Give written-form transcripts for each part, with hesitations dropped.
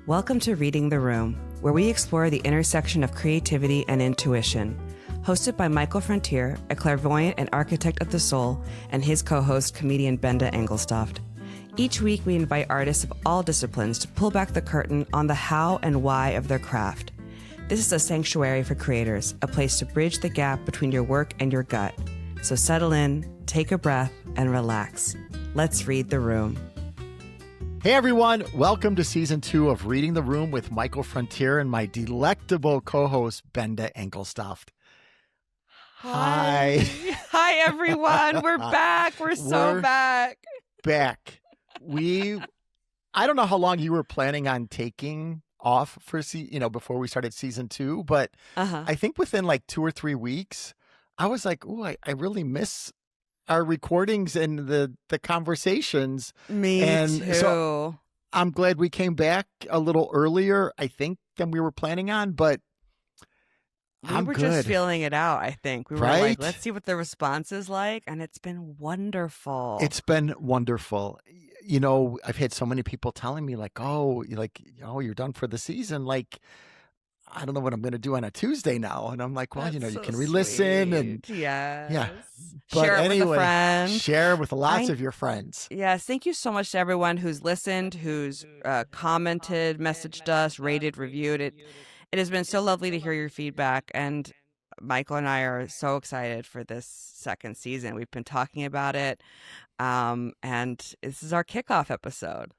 Welcome to Reading the Room, where we explore the intersection of creativity and intuition. Hosted by Michael Frontier, a clairvoyant and architect of the soul, and his co-host, comedian Bente Engelstoft. Each week, we invite artists of all disciplines to pull back the curtain on the how and why of their craft. This is a sanctuary for creators, a place to bridge the gap between your work and your gut. So settle in, take a breath, and relax. Let's read the room. Hey everyone, welcome to season 2 of Reading the Room with Michael Frontier and my delectable co-host, Bente Engelstoft. Hi. Hi everyone, we're back. We're back. Back. I don't know how long you were planning on taking off for before we started season 2, but I think within like 2 or 3 weeks, I was like, ooh, I really miss our recordings and the conversations. Me too. So I'm glad we came back a little earlier, I think, than we were planning on, but I'm good. Just feeling it out, I think. We were right? like, let's see what the response is like, and it's been wonderful. It's been wonderful. You know, I've had so many people telling me you're done for the season. Like, I don't know what I'm going to do on a Tuesday now. And I'm like, well, That's you so can re-listen and yeah. But share it anyway, with a friend. Share with lots of your friends. Yes. Thank you so much to everyone who's listened, who's commented, messaged us, rated, reviewed it. It has been so lovely to hear your feedback. And Michael and I are so excited for this second season. We've been talking about it. And this is our kickoff episode.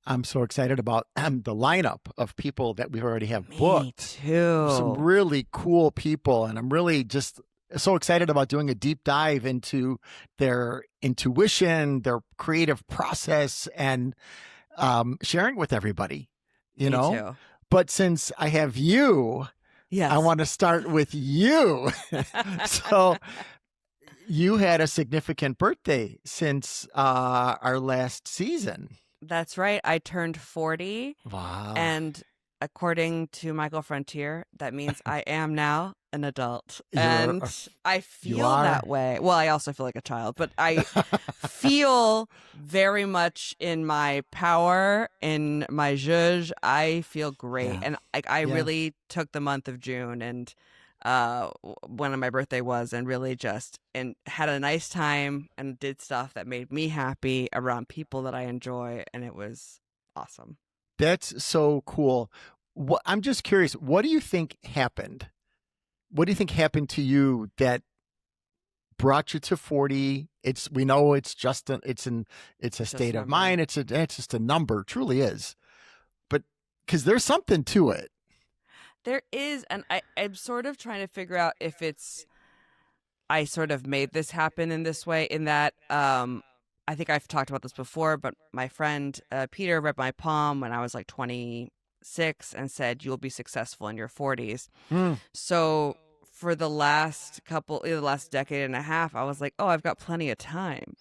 I'm so excited about the lineup of people that we already have booked. Me too. Some really cool people. And I'm really just so excited about doing a deep dive into their intuition, their creative process, and sharing with everybody, Me too. But since I have you, yes. I want to start with you. So you had a significant birthday since our last season. That's right. I turned 40. Wow. And according to Michael Frontier, that means I am now an adult. I feel that way. Well, I also feel like a child, but I feel very much in my power, in my zhuzh. I feel great. Yeah. And I really took the month of June and when my birthday was and really just had a nice time and did stuff that made me happy around people that I enjoy, and it was awesome. That's so cool. I'm just curious, what do you think happened? What do you think happened to you that brought you to 40? We know it's just it's a state of mind. It's just a number, it truly is. But because there's something to it. There is, and I'm sort of trying to figure out if I sort of made this happen in this way, in that I think I've talked about this before, but my friend Peter read my palm when I was like 26 and said, you'll be successful in your 40s. So for the last decade and a half, I was like, oh, I've got plenty of time.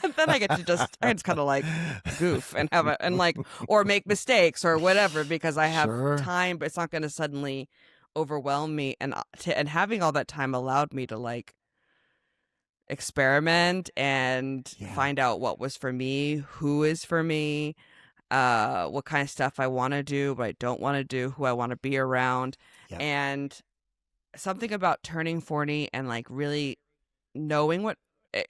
And then I just kind of like goof and or make mistakes or whatever, because I have time, but it's not going to suddenly overwhelm me. And having all that time allowed me to like experiment and find out what was for me, who is for me, what kind of stuff I want to do, what I don't want to do, who I want to be around. Yep. And something about turning 40 and like really knowing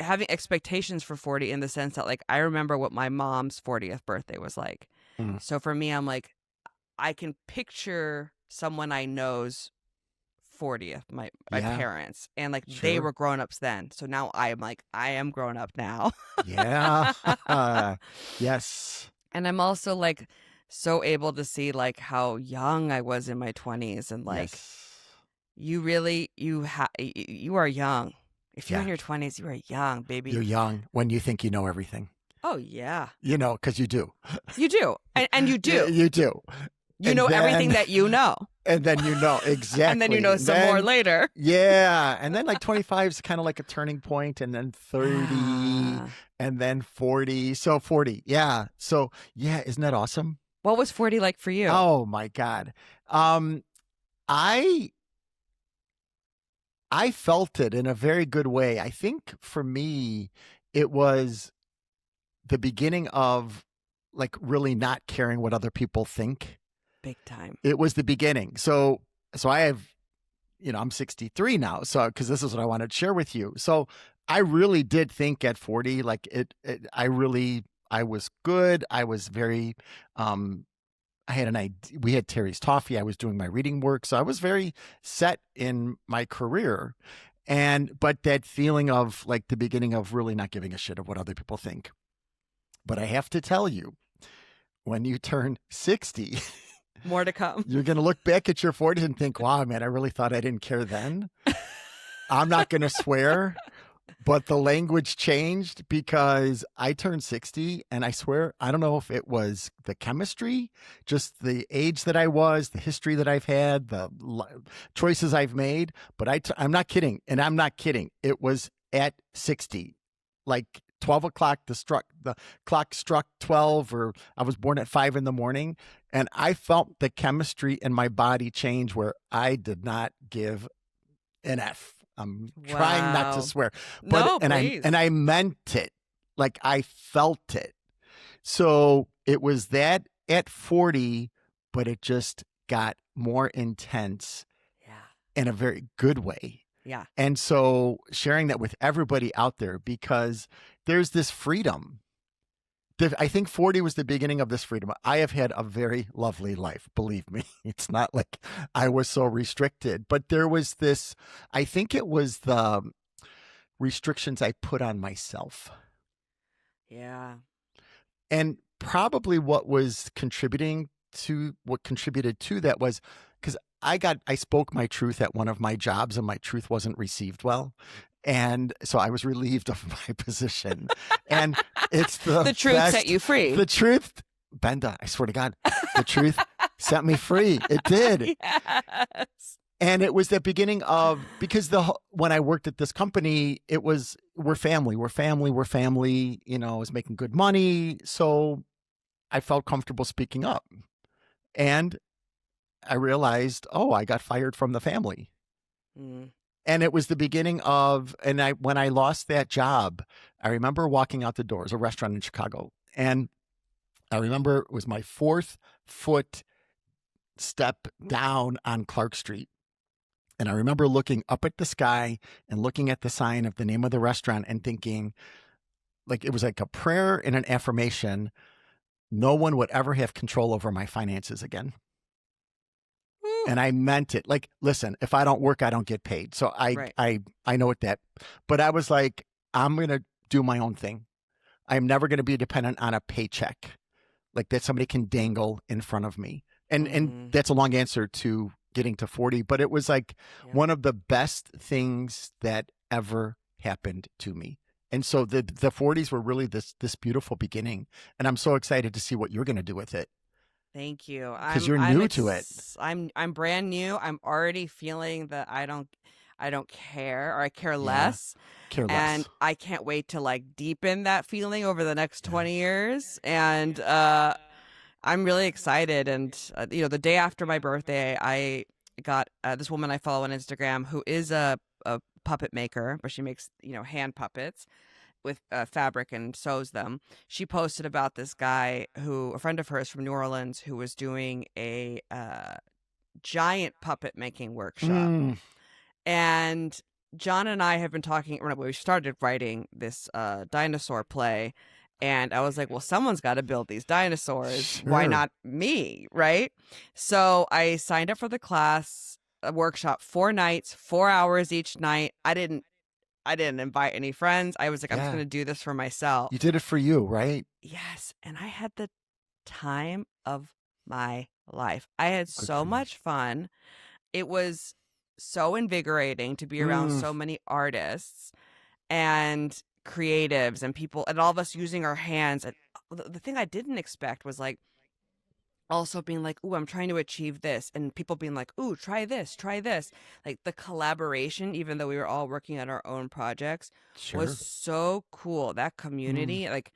having expectations for 40, in the sense that like I remember what my mom's 40th birthday was like. So for me, I'm like, I can picture someone I know's 40th, my parents, and like they were grown-ups then. So now I'm like, I am grown up now. Yes. And I'm also like so able to see like how young I was in my 20s, and like you are young. If you're in your 20s, you are young, baby. You're young when you think you know everything. Oh, yeah. Because you do. You do. And you do. You do. You know everything that you know. And then you know, exactly. And then you know some more later. Yeah. And then like 25 is kind of like a turning point, and then 30, and then 40. So 40. Yeah. So yeah, isn't that awesome? What was 40 like for you? Oh my God. I felt it in a very good way. I think for me, it was the beginning of like really not caring what other people think. Big time. It was the beginning. So I have, I'm 63 now. So, cause this is what I wanted to share with you. So I really did think at 40, like I was good. I was very, um, I had an idea. We had Terry's Toffee. I was doing my reading work. So I was very set in my career. But that feeling of like the beginning of really not giving a shit of what other people think. But I have to tell you, when you turn 60, More to come. you're going to look back at your 40s and think, wow, man, I really thought I didn't care then. I'm not going to swear, but the language changed because I turned 60 and I swear, I don't know if it was the chemistry, just the age that I was, the history that I've had, the choices I've made, but I'm not kidding. And I'm not kidding. It was at 60, like 12 o'clock, the clock struck 12, or I was born at 5 in the morning. And I felt the chemistry in my body change where I did not give an F. I'm trying not to Wow. swear, but No, please. I meant it. Like I felt it. So it was that at 40, but it just got more intense Yeah. in a very good way. Yeah. And so sharing that with everybody out there, because there's this freedom. I think 40 was the beginning of this freedom. I have had a very lovely life, believe me. It's not like I was so restricted, but there was this, I think it was the restrictions I put on myself. Yeah. And probably what contributed to that was because I spoke my truth at one of my jobs and my truth wasn't received well. And so I was relieved of my position. And it's The truth set you free. The truth, Benda, I swear to God, the truth set me free. It did. Yes. And it was the beginning of, because when I worked at this company, we're family. I was making good money. So I felt comfortable speaking up. And I realized, I got fired from the family. Mm. And it was the beginning of, when I lost that job, I remember walking out the door. It was a restaurant in Chicago. And I remember it was my 4th foot step down on Clark Street. And I remember looking up at the sky and looking at the sign of the name of the restaurant and thinking, like, it was like a prayer and an affirmation. No one would ever have control over my finances again. Woo. And I meant it. Like, listen, if I don't work, I don't get paid. So Right. I know what that, but I was like, I'm going to do my own thing. I'm never going to be dependent on a paycheck like that somebody can dangle in front of me. And that's a long answer to getting to 40, but it was like one of the best things that ever happened to me. And so the 40s were really this beautiful beginning. And I'm so excited to see what you're going to do with it. Thank you. Because you're new to it. I'm brand new. I'm already feeling that I don't care, or I care less. Care less. And I can't wait to like deepen that feeling over the next 20 years. And I'm really excited. And the day after my birthday, I got this woman I follow on Instagram who is a puppet maker, but she makes hand puppets with fabric and sews them. She posted about this guy a friend of hers from New Orleans, who was doing a giant puppet making workshop. And John and I have been talking when we started writing this dinosaur play. And I was like, well, someone's got to build these dinosaurs. Sure. Why not me? Right. So I signed up for the class, a workshop, 4 nights, 4 hours each night. I didn't invite any friends. I was like, I'm just going to do this for myself. You did it for you, right? Yes. And I had the time of my life. I had so much fun. It was so invigorating to be around so many artists and creatives and people, and all of us using our hands. And the thing I didn't expect was like also being like, ooh, I'm trying to achieve this, and people being like, ooh, try this, like the collaboration, even though we were all working on our own projects, was so cool. That community, like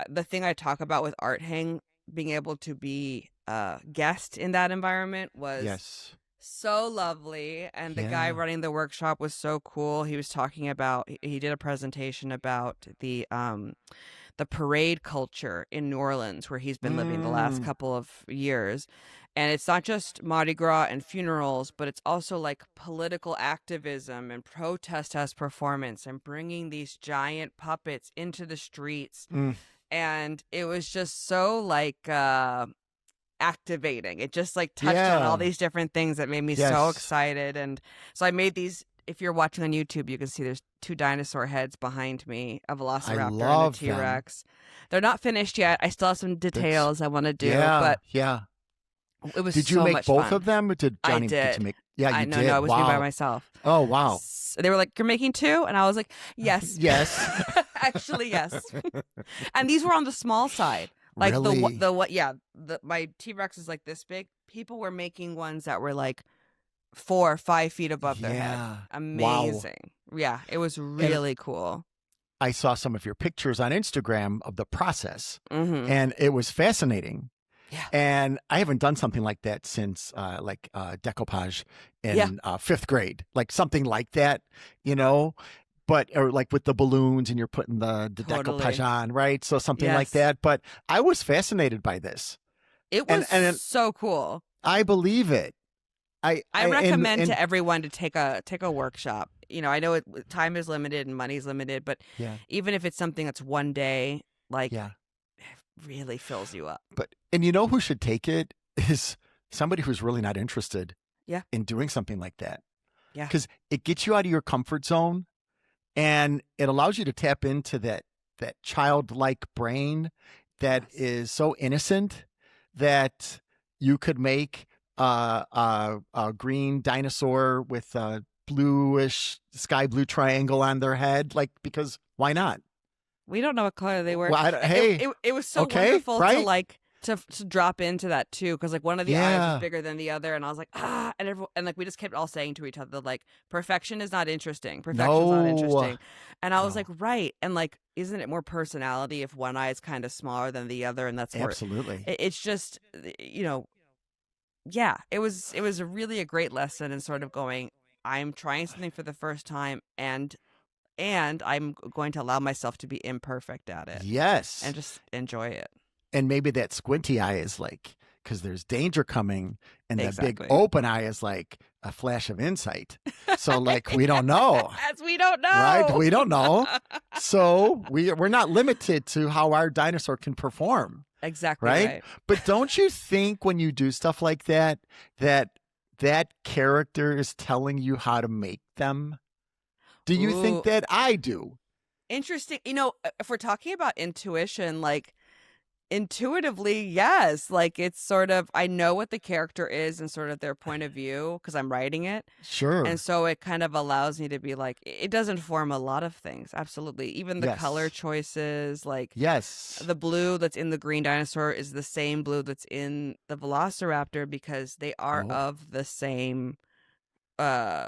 the thing I talk about with Art Hang, being able to be a guest in that environment was so lovely. And the guy running the workshop was so cool. He was talking about, he did a presentation about the the parade culture in New Orleans, where he's been living the last Mm. couple of years. And it's not just Mardi Gras and funerals, but it's also like political activism and protest as performance and bringing these giant puppets into the streets. Mm. And it was just so like activating. It just like touched on all Yeah. these different things that made me so Yes. excited. And so I made these. If you're watching on YouTube, you can see there's two dinosaur heads behind me, a I velociraptor and a love them. T-Rex. They're not finished yet. I still have some That's details I want to do, yeah, but yeah. it was Did you so make much both fun. of them? Or did I Johnny did you did. make Yeah, I you no, no, did. it was me by Wow. myself. Oh, wow. They were like, "You're making two?" And I was like, "Yes." Yes. Actually, yes. And these were on the small side. Like Really? the what yeah, my T-Rex is like this big. People were making ones that were like 4 or 5 feet above their head. Yeah. Wow. Amazing. Yeah, it was And really cool. I saw some of your pictures on Instagram of the process, Mhm. and it was fascinating. Yeah. And I haven't done something like that since decoupage Yeah. in 5th grade, like something like that, you know, but or like with the balloons and you're putting the decoupage Totally. on, right? So something like Yes. that. But I was fascinated by this, It and was and so cool. I believe it. I recommend And to everyone to take a workshop. You know, I know time is limited and money's limited, but yeah, even if it's something that's one day, like yeah. it really fills you up. And you know who should take it is somebody who's really not interested Yeah. in doing something like that, Yeah. because it gets you out of your comfort zone and it allows you to tap into that childlike brain that Yes. is so innocent that you could make a green dinosaur with a bluish sky blue triangle on their head, like, because why not? We don't know what color they were. Well, hey, It was so okay, wonderful to right? like to drop into that too, because like one of the eyes was Yeah. bigger than the other, and I was like, and everyone, and like we just kept all saying to each other like, perfection is not interesting. Perfection's not No, interesting. And I was like, no, right, and like, isn't it more personality if one eye is kind of smaller than the other, and that's more. absolutely. It's just yeah. It was really a great lesson in sort of going. I'm trying something for the first time, and I'm going to allow myself to be imperfect at it and Yes. just enjoy it. And maybe that squinty eye is like, because there's danger coming, and that big Exactly. open eye is like a flash of insight. So, like, we don't know, As we don't right? know. We don't know. So we're not limited to how our dinosaur can perform, Exactly right? right. But don't you think when you do stuff like that, that character is telling you how to make them? Do you think Ooh, that? I do? interesting. If we're talking about intuition, like intuitively, yes. Like it's sort of I know what the character is and sort of their point of view because I'm writing it. And Sure. so it kind of allows me to be like, it does inform a lot of things. Absolutely. Even the color Yes. choices, like Yes. the blue that's in the green dinosaur is the same blue that's in the velociraptor because they are Oh, of the same, uh,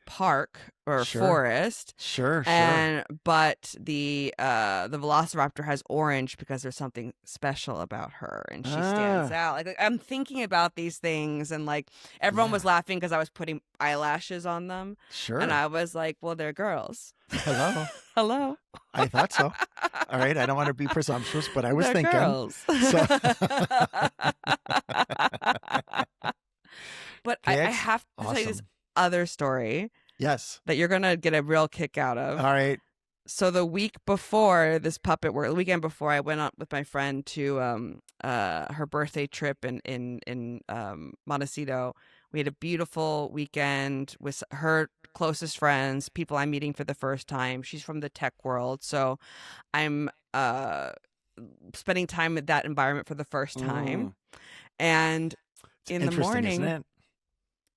park or sure. forest. Sure. Sure. But the velociraptor has orange because there's something special about her and she stands Ah, out. Like I'm thinking about these things and like everyone was yeah. laughing because I was putting eyelashes on them and Sure. I was like, well, they're girls. Hello. Hello. I thought so. All right. I don't want to be presumptuous, but I was They're thinking. girls. So But I that's have to tell you this awesome. other story Yes. that you're gonna get a real kick out All of. right. So the week before this puppet work, the weekend before, I went out with my friend to her birthday trip in Montecito. We had a beautiful weekend with her closest friends, people I'm meeting for the first time. She's from the tech world, so I'm spending time in that environment for the first time. Mm, And it's in the interesting, isn't morning, it?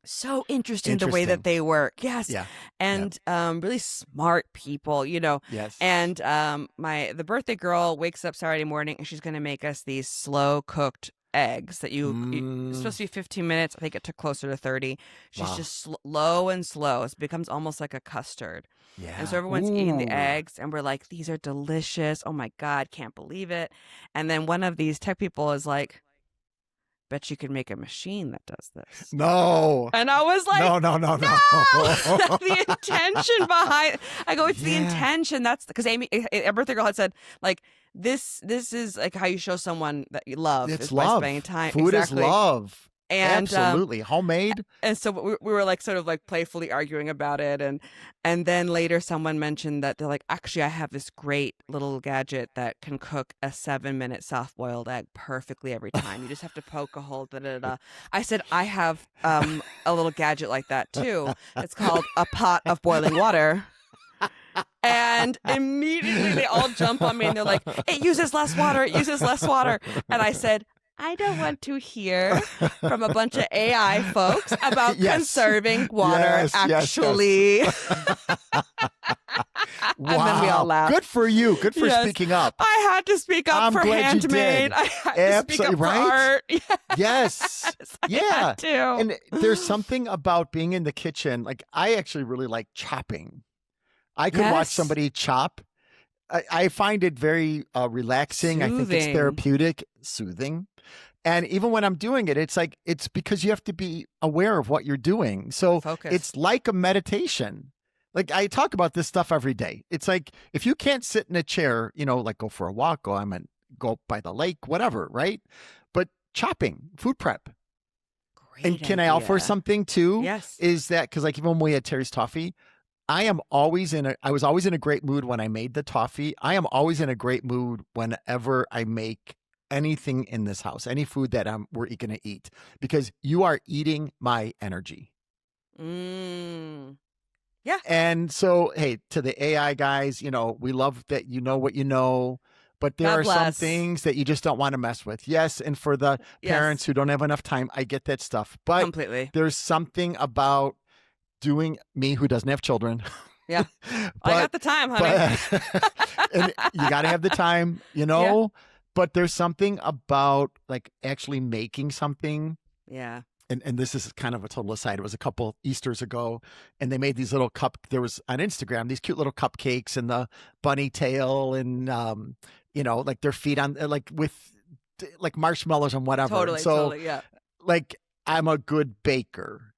so interesting the way that Interesting. they work. Yes. Yeah. Yep. And really smart people. Yes. And the birthday girl wakes up Saturday morning and she's going to make us these slow cooked eggs that it's Mm, supposed to be 15 minutes. I think it took closer to 30. She's wow. just low and slow. It becomes almost like a custard. And so Yeah. everyone's eating the Ooh. eggs and we're like, these are delicious. Oh my God, can't believe it. And then one of these tech people is like, bet you could make a machine that does this. No. And I was like, No. the intention behind. I go, it's the Yeah. intention. That's because Amy, a birthday girl had said, like, this is like how you show someone that you love It's is by love. spending time. Food exactly. is love. And Absolutely. Homemade. and so we were like sort of like playfully arguing about it, and then later someone mentioned that they're like, actually, I have this great little gadget that can cook a 7-minute soft-boiled egg perfectly every time. You just have to poke a hole. Da, da, da. I said, I have a little gadget like that too. It's called a pot of boiling water. And immediately they all jump on me and they're like, it uses less water. It uses less water. And I said, I don't want to hear from a bunch of AI folks about conserving water, actually. Yes. And then we all laughed. Good for you. Good for speaking up. I had to speak up I'm for glad handmade. you did. I had to speak up for art. Yes. I had to. And there's something about being in the kitchen. Like, I actually really like chopping. I could watch somebody chop. I find it very relaxing. Soothing. I think it's therapeutic, soothing. And even when I'm doing it, it's like, it's because you have to be aware of what you're doing. So Focus. It's like a meditation. Like, I talk about this stuff every day. It's like, if you can't sit in a chair, like go for a walk, go by the lake, whatever, right? But chopping, food prep. Great and can I idea. offer something too? Yes. Is that, because like even when we had Terry's toffee, I was always in a great mood when I made the toffee. I am always in a great mood whenever I make anything in this house, any food that we're going to eat, because you are eating my energy. Yeah. And so, hey, to the AI guys, we love that you know what you know, but there are some things that you just don't want to mess with. Yes, and for the parents who don't have enough time, I get that stuff. But completely. There's something about doing, me who doesn't have children. Yeah. I got the time, honey. And you got to have the time, Yeah. But there's something about like actually making something. Yeah. And this is kind of a total aside. It was a couple Easters ago, and they made these little there was on Instagram, these cute little cupcakes and the bunny tail and, like their feet on, like with like marshmallows and whatever. Totally, yeah. Like, I'm a good baker,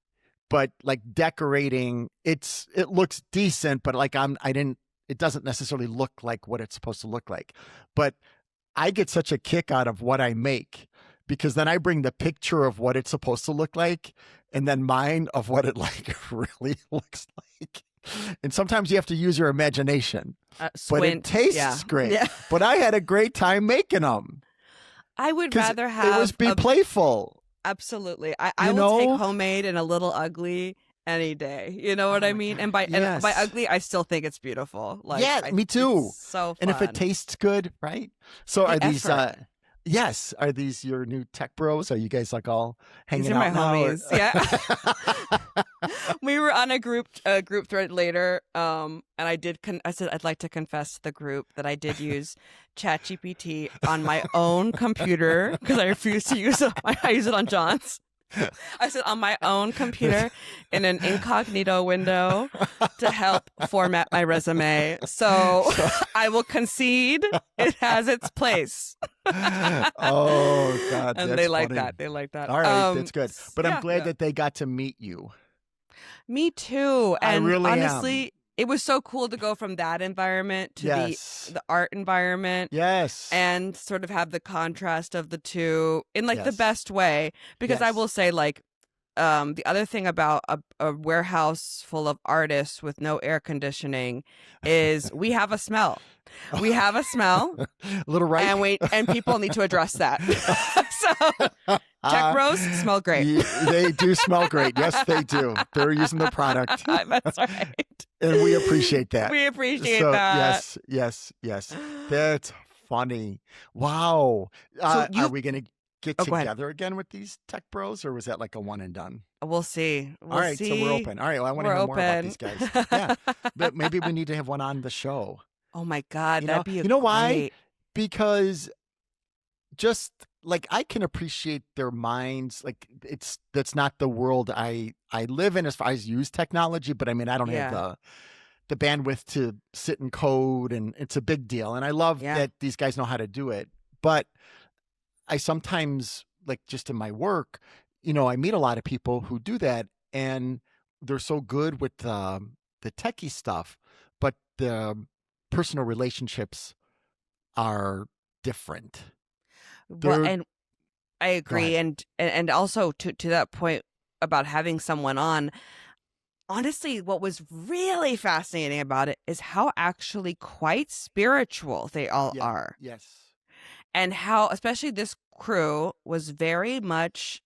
but like decorating, it looks decent, but like it doesn't necessarily look like what it's supposed to look like. But I get such a kick out of what I make, because then I bring the picture of what it's supposed to look like and then mine of what it like really looks like. And sometimes you have to use your imagination, but it tastes great. Yeah. But I had a great time making them. I would rather have be playful. Absolutely. I will take homemade and a little ugly any day. You know what I mean? And by ugly, I still think it's beautiful. Like, me too. It's so fun. And if it tastes good, right? So are these are these your new tech bros? Are you guys like all hanging out now? These are my homies. Yeah. We were on a group thread later, and I said I'd like to confess to the group that I did use ChatGPT on my own computer, because I refuse to use it. I use it on John's. I said on my own computer in an incognito window to help format my resume. So I will concede it has its place. Oh, God. And that's they like funny. that. They like that. All right. That's good. But I'm glad that they got to meet you. Me too. And I really honestly, it was so cool to go from that environment to the art environment. Yes. And sort of have the contrast of the two in like the best way. Because I will say, like, the other thing about a warehouse full of artists with no air conditioning is we have a smell. We have a smell. A little right. And people need to address that. So tech bros smell great. They do smell great. Yes, they do. They're using the product. That's right. And we appreciate that. We appreciate that. Yes. That's funny. Wow. Are we going to get together again with these tech bros, or was that like a one and done? We'll see. All right, so we're open. All right, well, I want to hear more about these guys. Yeah, but maybe we need to have one on the show. Oh my God, that'd be why? Because just like I can appreciate their minds. Like that's not the world I live in as far as use technology. But I mean, I don't have the bandwidth to sit and code, and it's a big deal. And I love that these guys know how to do it. But I sometimes like just in my work, I meet a lot of people who do that, and they're so good with the techie stuff, but the personal relationships are different. Well, They're and I Go agree, ahead. and also to that point about having someone on. Honestly, what was really fascinating about it is how actually quite spiritual they all Yeah. are, Yes. and how, especially this crew, was very much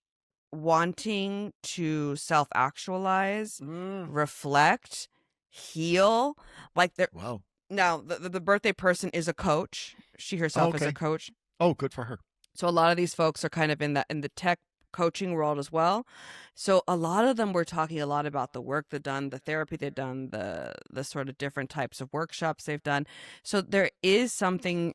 wanting to self actualize, Mm. reflect, heal. Like they're Wow. now the birthday person is a coach. She Oh, herself is a okay. coach. Oh, good for her. So a lot of these folks are kind of in the tech coaching world as well. So a lot of them were talking a lot about the work they've done, the therapy they've done, the sort of different types of workshops they've done. So there is something.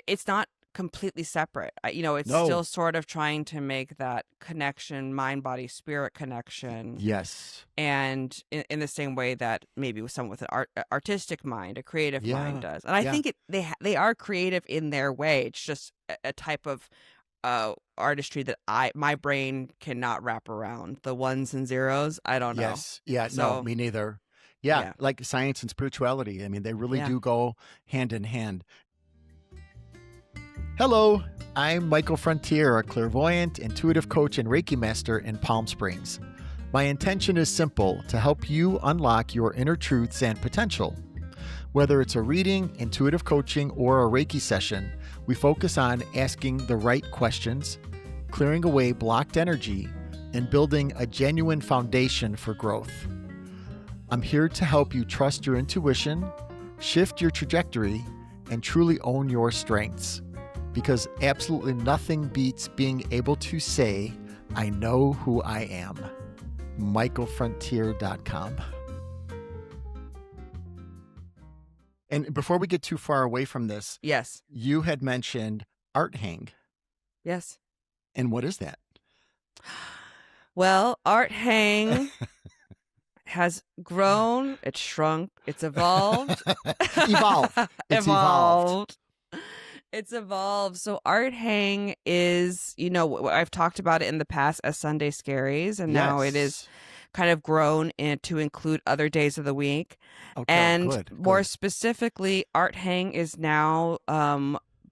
It's not completely separate. It's No. still sort of trying to make that connection, mind, body, spirit connection, Yes. and in the same way that maybe with someone with an artistic mind, a creative mind Yeah. does. And I Yeah. think they are creative in their way. It's just a type of artistry that my brain cannot wrap around. The ones and zeros, I don't know. Yes. Yeah. No, So me neither. Yeah. yeah, Like science and spirituality. I mean, they really yeah. do go hand in hand. Hello, I'm Michael Frontier, a clairvoyant, intuitive coach, and Reiki master in Palm Springs. My intention is simple: to help you unlock your inner truths and potential. Whether it's a reading, intuitive coaching, or a Reiki session, we focus on asking the right questions, clearing away blocked energy, and building a genuine foundation for growth. I'm here to help you trust your intuition, shift your trajectory, and truly own your strengths. Because absolutely nothing beats being able to say, I know who I am. MichaelFrontier.com. And before we get too far away from this, Yes. you had mentioned Art Hang. Yes. And what is that? Well, Art Hang has grown, it's shrunk, it's evolved. Evolve. It's evolved. Evolved. It's evolved. So Art Hang is, I've talked about it in the past as Sunday Scaries, and now it is Yes. kind of grown to include other days of the week. Okay. Oh, And good. more Good. specifically, Art Hang is now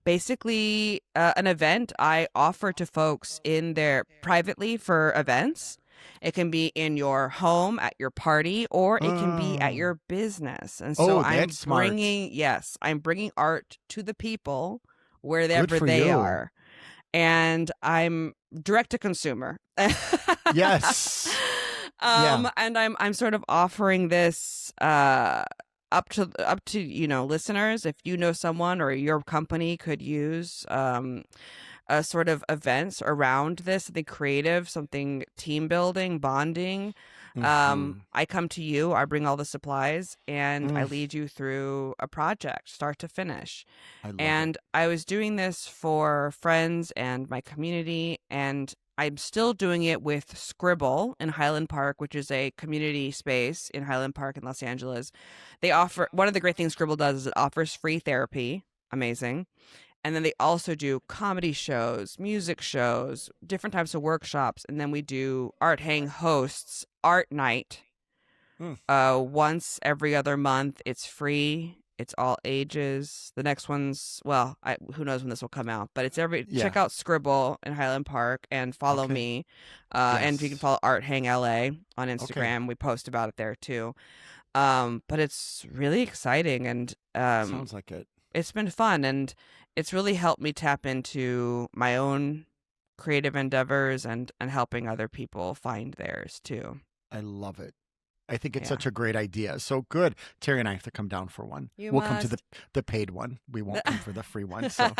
basically an event I offer to folks in their privately for events. It can be in your home, at your party, or it can be at Oh, your business. And so oh, that's smart. I'm bringing art to the people Good wherever for they you. are. And I'm direct to consumer. Yes. Yeah. And I'm sort of offering this up to listeners. If you know someone or your company could use a sort of events around this, something creative, something team building, bonding. Mm-hmm. I come to you, I bring all the supplies, and I Mm, lead you through a project, start to finish. I love it. And I was doing this for friends and my community, and I'm still doing it with Scribble in Highland Park, which is a community space in Highland Park in Los Angeles. They offer one of the great things Scribble does is it offers free therapy. Amazing. And then they also do comedy shows, music shows, different types of workshops. And then we do Art Hang hosts Art Night Mm, once every other month. It's free. It's all ages. The next one's, well, who knows when this will come out, but check yeah. out Scribble in Highland Park and follow Okay. me. And you can Yes. follow Art Hang LA on Okay. Instagram. We post about it there too. But it's really exciting, and Sounds like it. it's been fun, and it's really helped me tap into my own creative endeavors and helping other people find theirs too. I love it. I think it's Yeah. such a great idea. So good. Terry and I have to come down for one. You We'll come to must. the paid one. We won't come for the free one. So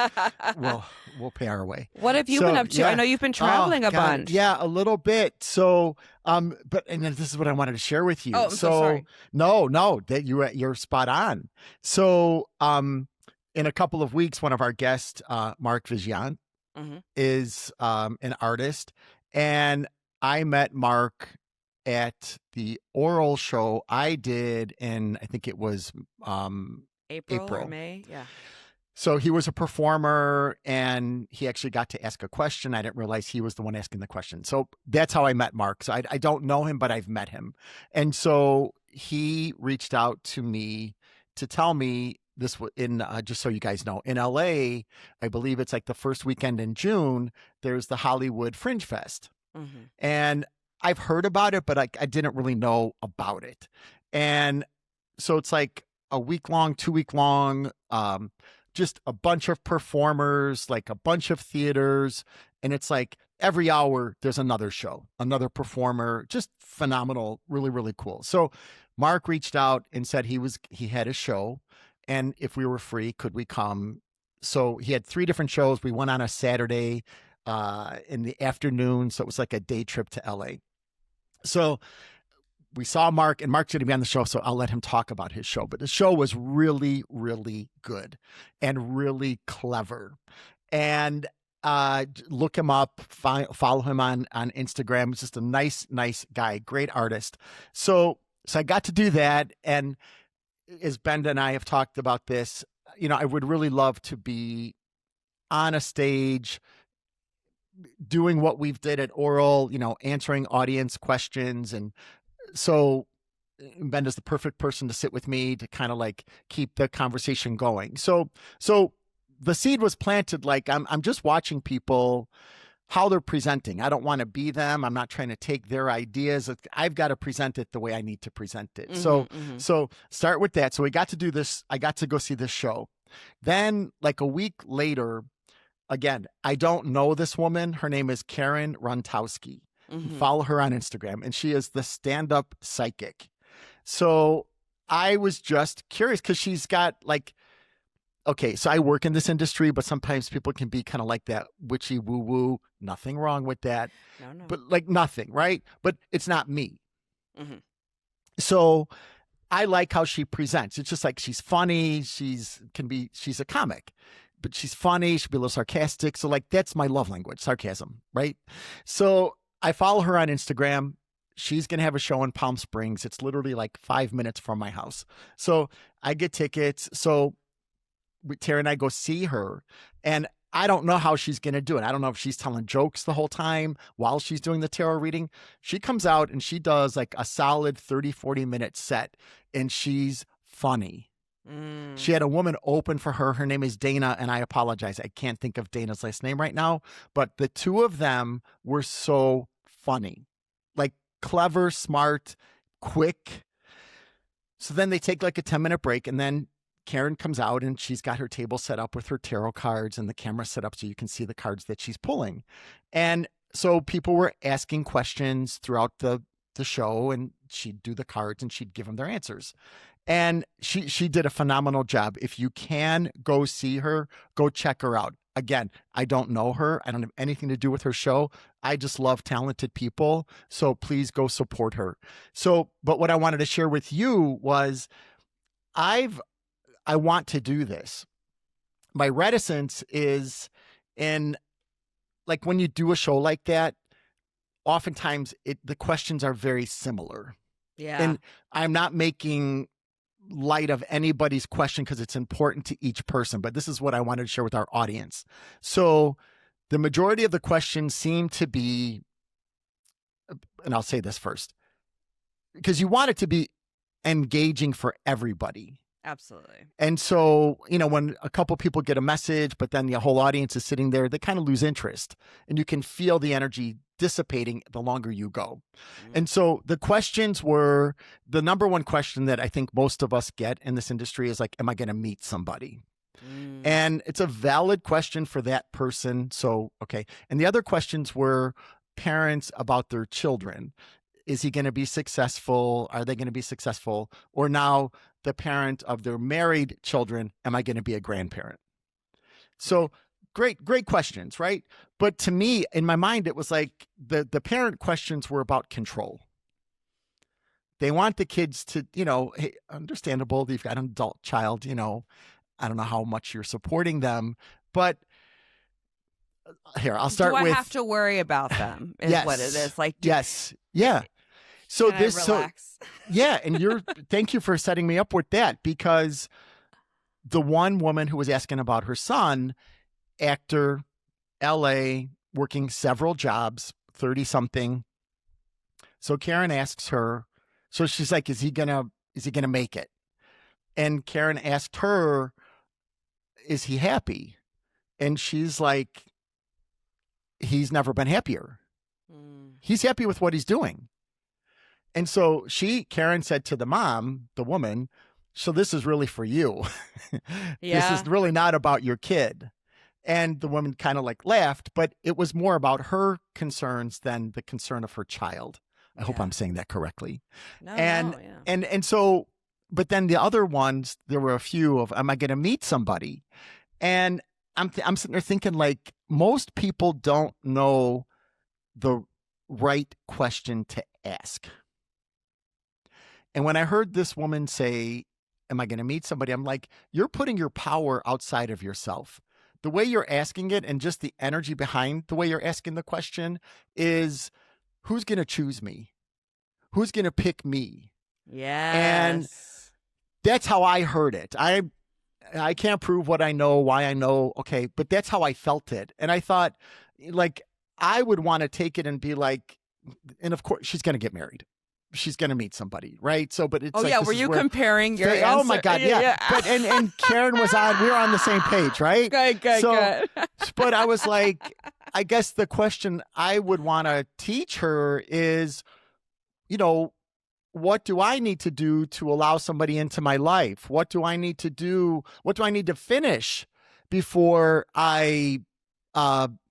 we'll pay our way. What have you been So up to? I yeah. know you've been Oh traveling a God. bunch. Yeah, a little bit. So but and then this is what I wanted to share with you. Oh, I'm so So sorry. no, that you're spot on. So in a couple of weeks, one of our guests, Mark Vigian, Hmm. is an artist, and I met Mark at the oral show I did in, I think it was April or April. May? Yeah. So he was a performer and he actually got to ask a question. I didn't realize he was the one asking the question. So that's how I met Mark. So I don't know him, but I've met him. And so he reached out to me to tell me this in, just so you guys know, in LA, I believe it's like the first weekend in June, there's the Hollywood Fringe Fest. Hmm. And I've heard about it, but I didn't really know about it. And so it's like a week long, 2 week long, just a bunch of performers, like a bunch of theaters. And it's like every hour there's another show, another performer, just phenomenal, really, really cool. So Mark reached out and said he had a show and if we were free, could we come? So he had 3 different shows. We went on a Saturday in the afternoon. So it was like a day trip to LA. So we saw Mark, and Mark's going to be on the show, so I'll let him talk about his show. But the show was really, really good and really clever. And look him up, follow him on Instagram. He's just a nice, nice guy, great artist. So I got to do that. And as Benda and I have talked about this, I would really love to be on a stage doing what we've did at Oral, answering audience questions. And so Benda's the perfect person to sit with me to kind of like keep the conversation going. So the seed was planted. Like I'm just watching people, how they're presenting. I don't want to be them. I'm not trying to take their ideas. I've got to present it the way I need to present it. So start with that. So we got to do this. I got to go see this show. Then like a week later, again, I don't know this woman. Her name is Karen Runtowski. Follow her on Instagram, and she is the stand-up psychic. So I was just curious because she's got like, okay, so I work in this industry, but sometimes people can be kind of like that witchy woo-woo. Nothing wrong with that. No. But like nothing, right? But it's not me. Hmm. So I like how she presents. It's just like she's funny. She's a comic, but she's funny. She'll be a little sarcastic. So like that's my love language, sarcasm, right? So I follow her on Instagram. She's going to have a show in Palm Springs. It's literally like 5 minutes from my house. So I get tickets. So Tara and I go see her, and I don't know how she's going to do it. I don't know if she's telling jokes the whole time while she's doing the tarot reading. She comes out and she does like a solid 30-40 minute set, and she's funny. She had a woman open for her. Her name is Dana, and I apologize. I can't think of Dana's last name right now, but the two of them were so funny, like clever, smart, quick. So then they take like a 10-minute break, and then Karen comes out and she's got her table set up with her tarot cards and the camera set up so you can see the cards that she's pulling. And so people were asking questions throughout the show, and she'd do the cards and she'd give them their answers. And she did a phenomenal job. If you can go see her, go check her out. Again, I don't know her. I don't have anything to do with her show. I just love talented people. So please go support her. But what I wanted to share with you was I want to do this. My reticence is in like when you do a show like that, oftentimes the questions are very similar. Yeah. And I'm not making light of anybody's question because it's important to each person, but this is what I wanted to share with our audience. So the majority of the questions seem to be, and I'll say this first, because you want it to be engaging for everybody. Absolutely. And so, when a couple people get a message, but then the whole audience is sitting there, they kind of lose interest, and you can feel the energy dissipating the longer you go. And so the questions were, the number one question that I think most of us get in this industry is like, am I going to meet somebody? And it's a valid question for that person. So, okay. And the other questions were parents about their children. Is he going to be successful? Are they going to be successful? Or now the parent of their married children, am I going to be a grandparent? So great questions, right? But to me, in my mind, it was like the parent questions were about control. They want the kids to, hey, understandable. They've got an adult child, I don't know how much you're supporting them, but here, I'll start with. Do I have to worry about them? Is yes, what it is. Like, yes. Yeah. So can I relax? Yeah. And thank you for setting me up with that, because the one woman who was asking about her son, actor, LA, working several jobs, 30 something. So Karen asks her, so she's like, is he gonna make it? And Karen asked her, is he happy? And she's like, he's never been happier. Mm. He's happy with what he's doing. And so Karen said to the mom, the woman, so this is really for you. Yeah. This is really not about your kid. And the woman kind of like laughed, but it was more about her concerns than the concern of her child. I hope I'm saying that correctly. No, and no, yeah. and so, but then the other ones, there were a few of, am I going to meet somebody? And I'm sitting there thinking, like, most people don't know the right question to ask. And when I heard this woman say, am I going to meet somebody? I'm like, you're putting your power outside of yourself. The way you're asking it and just the energy behind the way you're asking the question is, who's going to choose me? Who's going to pick me? Yes. And that's how I heard it. I can't prove what I know, why I know. Okay. But that's how I felt it. And I thought, like, I would want to take it and be like, and of course she's going to get married. She's going to meet somebody. Right. So, but it's oh like, yeah. Were you comparing your answer? Oh my God. Yeah. But, and Karen was on, we were on the same page. Right. Good. But I was like, I guess the question I would want to teach her is, what do I need to do to allow somebody into my life? What do I need to do? What do I need to finish before I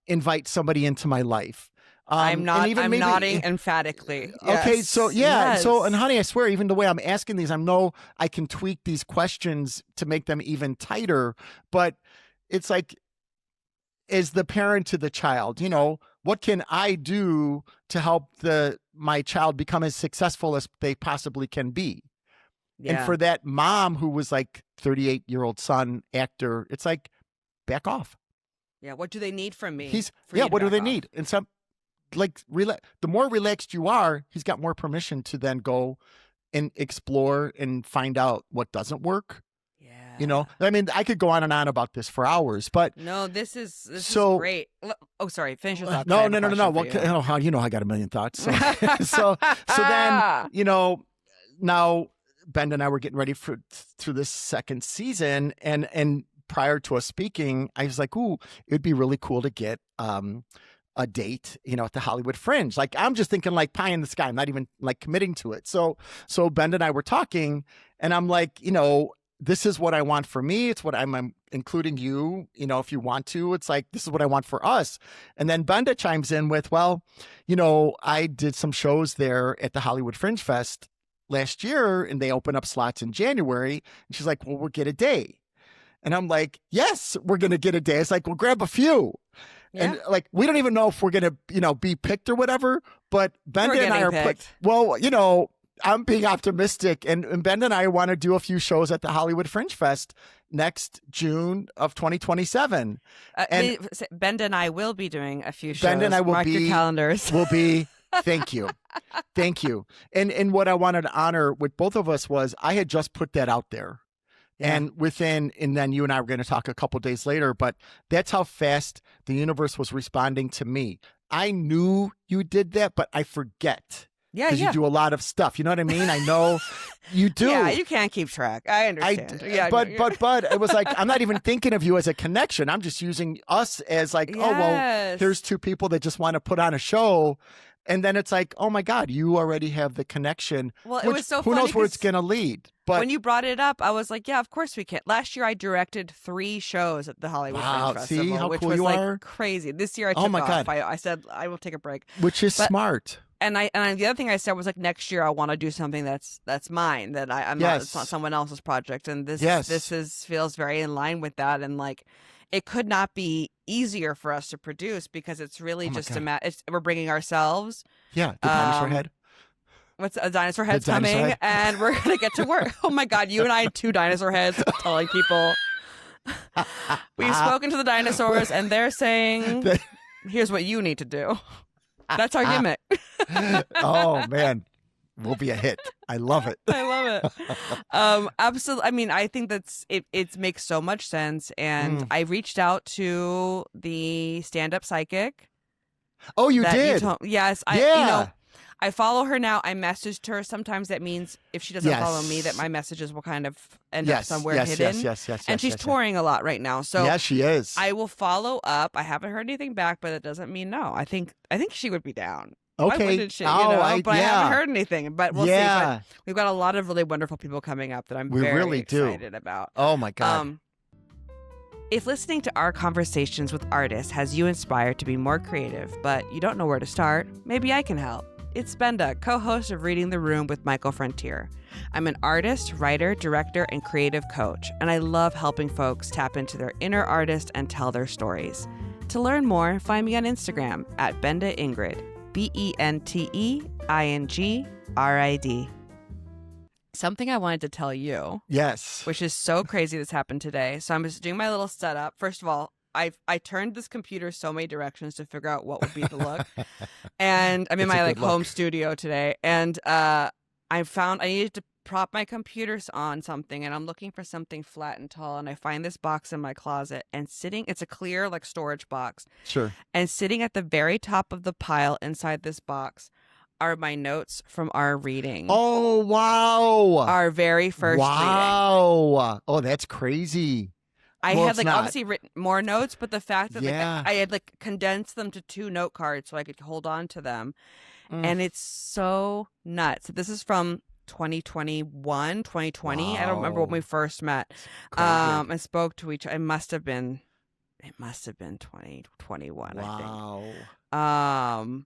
invite somebody into my life? I'm nodding emphatically. Yes. Okay, so yeah, Yes. so and honey, I swear, even the way I'm asking these, I can tweak these questions to make them even tighter. But it's like, as the parent to the child, what can I do to help my child become as successful as they possibly can be? Yeah. And for that mom who was like 38-year-old son, actor, it's like, back off. Yeah. What do they need from me? What do they need? And some, like, the more relaxed you are, he's got more permission to then go and explore and find out what doesn't work. Yeah. I mean, I could go on and on about this for hours, but no, this is great. Oh, sorry. Finish your thoughts. No. Well, I got a million thoughts. So then, now Ben and I were getting ready through this second season, and prior to us speaking, I was like, ooh, it'd be really cool to get a date, at the Hollywood Fringe. Like, I'm just thinking like pie in the sky. I'm not even like committing to it. So Ben and I were talking, and I'm like, this is what I want for me. It's what I'm including you, if you want to. It's like, this is what I want for us. And then Benda chimes in with, well, I did some shows there at the Hollywood Fringe Fest last year, and they open up slots in January. And she's like, well, we'll get a day. And I'm like, yes, we're going to get a day. It's like, we'll grab a few. Yeah. And like, we don't even know if we're going to, be picked or whatever, but Benda and I are picked. Well, I'm being optimistic, and Ben and I want to do a few shows at the Hollywood Fringe Fest next June of 2027. And Ben and I will be doing a few shows. Ben and I will Mark your calendars. Will be. Thank you. And what I wanted to honor with both of us was, I had just put that out there. Yeah. And then you and I were going to talk a couple days later, but that's how fast the universe was responding to me. I knew you did that, but I forget. Yeah, because you do a lot of stuff. You know what I mean? I know you do. Yeah, you can't keep track. I understand. But it was like, I'm not even thinking of you as a connection. I'm just using us as like, oh, well, here's two people that just want to put on a show. And then it's like, oh my God, you already have the connection. Well, it was so funny. Who knows where it's going to lead? But when you brought it up, I was like, yeah, of course we can. Last year I directed 3 shows at the Hollywood Fringe Festival, see how which cool was you like are? crazy. This year I took off. I said I will take a break. Which is smart. And the other thing I said was like, next year I want to do something that's mine, that I'm not, it's not someone else's project. And this feels very in line with that. And like, it could not be easier for us to produce, because it's really just we're bringing ourselves. Yeah, the dinosaur head. What's a dinosaur head's coming, and we're gonna get to work. Oh my God, you and I had 2 dinosaur heads telling people. We've spoken to the dinosaurs, and they're saying, "Here's what you need to do." That's our gimmick. Oh man, will be a hit. I love it. I love it. Absolutely. I mean, I think that's it. It makes so much sense. And Mm. I reached out to the stand-up psychic Oh, you that you did? told. Yes, Yeah. I follow her now. I messaged her. Sometimes that means if she doesn't follow me, that Yes. my messages will kind of end up Yes. somewhere Yes. Yes. hidden. Yes. Yes. And Yes. she's Yes. Yes. touring a lot right now, so Yeah, she is. I will follow up. I haven't heard anything back, but it doesn't mean no. I think she would be down. Why Okay. wouldn't she? Oh, But I haven't yeah. heard anything. But we'll see. But Yeah. we've got a lot of really wonderful people coming up that I'm We very really do. excited about. Oh my God. If listening to our conversations with artists has you inspired to be more creative, but you don't know where to start, maybe I can help. It's Bente, co-host of Reading the Room with Michael Frontier. I'm an artist, writer, director, and creative coach, and I love helping folks tap into their inner artist and tell their stories. To learn more, find me on Instagram at Bente Ingrid, BenteIngrid. Something I wanted to tell you, Yes. which is so crazy this happened today. So I'm just doing my little setup. First of all, I turned this computer so many directions to figure out what would be the look. And I'm in It's a my good home look. studio today. And I needed to prop my computers on something, and I'm looking for something flat and tall. And I find this box in my closet, and it's a clear storage box. Sure. And sitting at the very top of the pile inside this box are my notes from our reading. Oh, wow. Our very first reading. Wow. Oh, that's crazy. I Well, had it's not. obviously written more notes, but the fact that Yeah. I had condensed them to 2 note cards so I could hold on to them. Mm. And it's so nuts. This is from 2021, 2020. I don't remember when Wow. we first met. COVID. And spoke to each other. It must have been 2021, I Wow. think.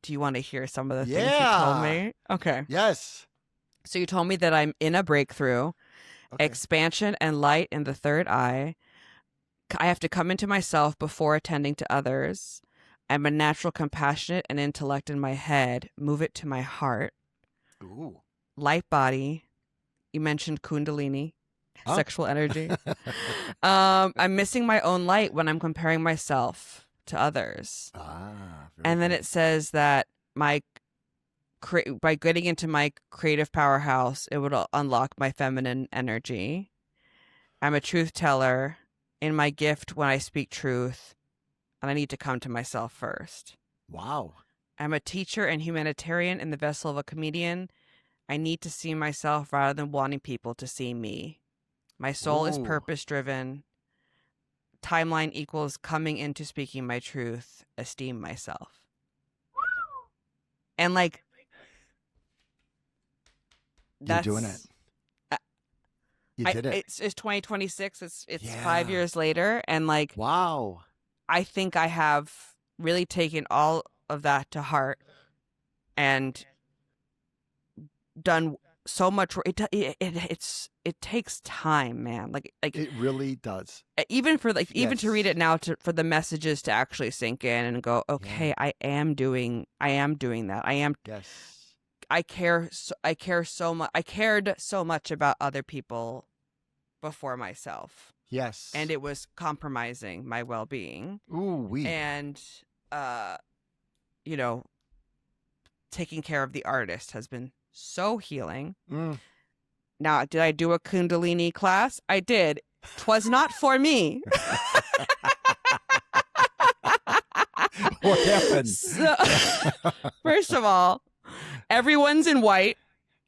Do you want to hear some of the things you told Yeah. me? Okay. Yes. So you told me that I'm in a breakthrough, Okay. expansion and light in the third eye. I have to come into myself before attending to others. I'm a natural compassionate and intellect in my head. Move it to my heart. Ooh. Light body. You mentioned Kundalini, Huh? sexual energy. I'm missing my own light when I'm comparing myself to others. Very And then good. it says that by getting into my creative powerhouse, it would unlock my feminine energy. I'm a truth teller in my gift when I speak truth, and I need to come to myself first. Wow. I'm a teacher and humanitarian in the vessel of a comedian. I need to see myself rather than wanting people to see me. My soul is Ooh. purpose-driven. Timeline equals coming into speaking my truth. Esteem myself. And You're that's doing it. You did it. It's 2026. It's Yeah. 5 years later, and Wow. I think I have really taken all of that to heart and done so much work. It takes time, man. It really does. Even for even to read Yes. it now, for the messages to actually sink in and go, okay, I am doing that. Yes. I care so much. I cared so much about other people before myself, Yes. and it was compromising my well-being. Ooh wee. And taking care of the artist has been so healing. Mm. Now, did I do a Kundalini class? I did. 'Twas not for me. What happened? So, first of all, everyone's in white.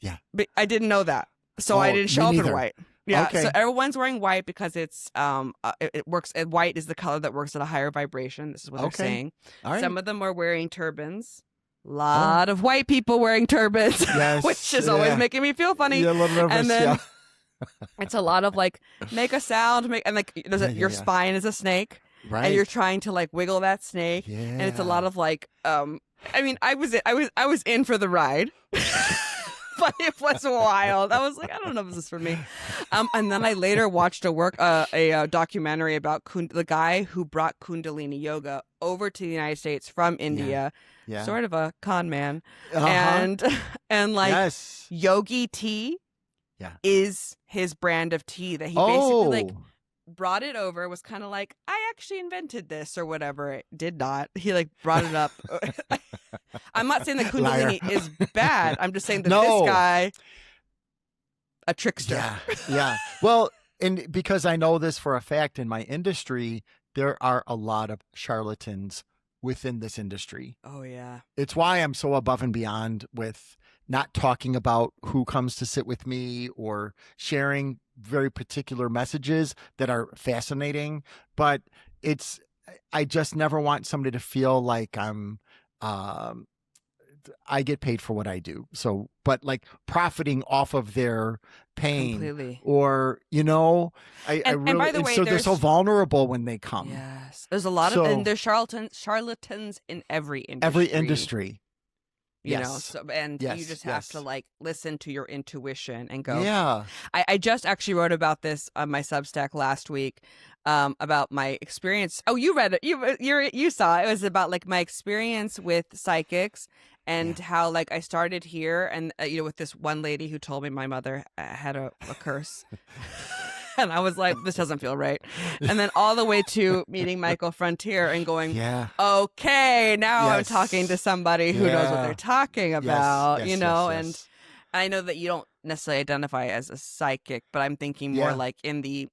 Yeah. But I didn't know that. So I Oh, didn't show me up in neither. white. Yeah. Okay. So everyone's wearing white because it's it works. White is the color that works at a higher vibration. This is what they're Okay. saying. All right. Some of them are wearing turbans. Lot of white people wearing turbans, Yes, which is always yeah. making me feel funny. Yeah, a little nervous. And then yeah. it's a lot of make a sound, your yeah. spine is a snake, Right. and you're trying to wiggle that snake, Yeah. and it's a lot of I was in for the ride. But it was wild. I was like, I don't know if this is for me. And then I later watched a documentary about the guy who brought Kundalini yoga over to the United States from India, Yeah. sort of a con man, Uh-huh. and Yes. yogi tea, Yeah. is his brand of tea that he basically Oh. brought it over, was kind of I actually invented this or whatever. It did not. He brought it up. I'm not saying that Liar. Kundalini is bad. I'm just saying that this No. guy, a trickster. Yeah. Yeah. Well, and because I know this for a fact in my industry, there are a lot of charlatans within this industry. Oh yeah. It's why I'm so above and beyond with not talking about who comes to sit with me or sharing very particular messages that are fascinating. But it's, I just never want somebody to feel like um, I get paid for what I do. So, but like profiting off of their pain Completely. or, I And by really, the and way, so they're so there's vulnerable when they come. yes, there's a lot of, and So there's charlatans in every every industry. industry. Yes. So, and you Yes. just have to Yes. like listen to your intuition and go. Yeah. I just actually wrote about this on my Substack last week, about my experience. Oh, you read it. You saw it. It was about like my experience with psychics and Yeah. how like I started here and with this one lady who told me my mother had a curse. And I was like, this doesn't feel right. And then all the way to meeting Michael Frontier and going, Yeah. okay, now I'm Yes. talking to somebody who knows what they're Yeah. talking about, Yes. and Yes. I know that you don't necessarily identify as a psychic, but I'm thinking more Yeah. like in the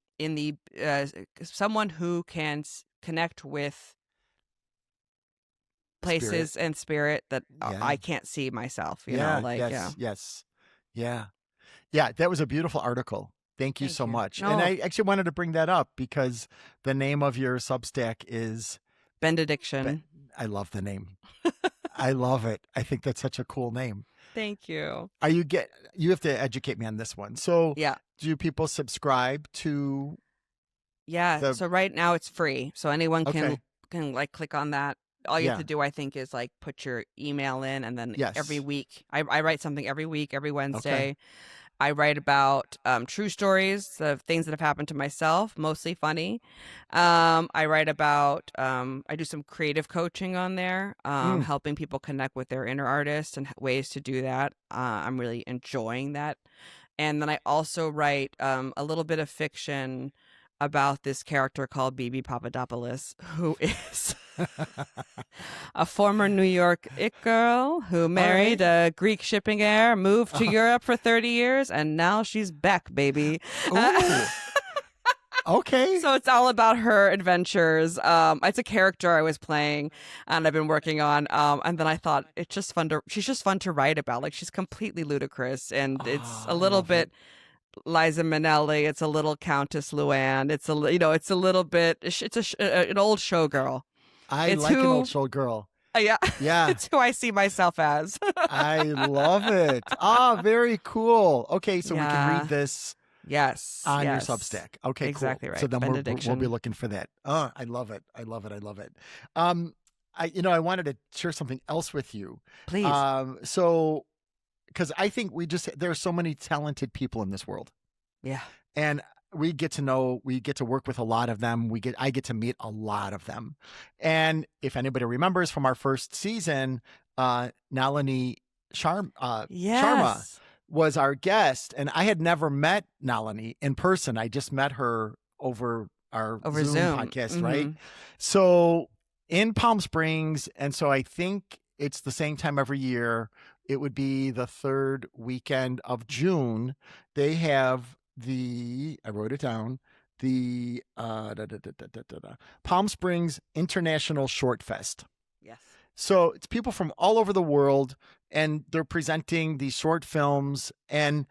someone who can connect with Spirit. places and spirit that Yeah. I can't see myself, Yeah. like Yes. Yes. Yeah. Yeah. That was a beautiful article. Thank you Thank so you. much. No, And I actually wanted to bring that up because the name of your Substack is, benediction. I love the name. I love it. I think that's such a cool name. Thank you. You have to educate me on this one. So Yeah. do people subscribe to Yeah. So right now it's free. So anyone Okay. can like click on that. All you have Yeah. to do, I think, is like put your email in, and then Yes. every week I write something every week, every Wednesday. Okay. I write about true stories of things that have happened to myself, mostly funny. I write about, I do some creative coaching on there, helping people connect with their inner artist and ways to do that. I'm really enjoying that. And then I also write a little bit of fiction about this character called Bibi Papadopoulos, who is a former New York it girl who married a Greek shipping heir, moved to Europe for 30 years, and now she's back, baby. Ooh. Okay. So it's all about her adventures. It's a character I was playing and I've been working on. And then I thought she's just fun to write about. Like she's completely ludicrous and it's a I little love bit it. Liza Minnelli. It's a little Countess Luann. It's it's a little bit, an old showgirl. I It's like an who, old show girl. yeah, Yeah. it's who I see myself as. I love it. Ah, very cool. Okay, so we can Yeah. read this Yes. on your Yes. Substack. Okay, Exactly cool. right. So then we'll be Benediction. looking for that. Oh, I love it. I love it. I love it. I wanted to share something else with you. Please. So because I think there are so many talented people in this world. Yeah. And we get to work with a lot of them. I get to meet a lot of them. And if anybody remembers from our first season, Nalini Sharma Yes. was our guest, and I had never met Nalini in person. I just met her over our Over Zoom Zoom. podcast, right? Mhm. So in Palm Springs, and so I think it's the same time every year. It would be the third weekend of June. They have I wrote it down, the Palm Springs International Short Fest. Yes. So it's people from all over the world, and they're presenting these short films. And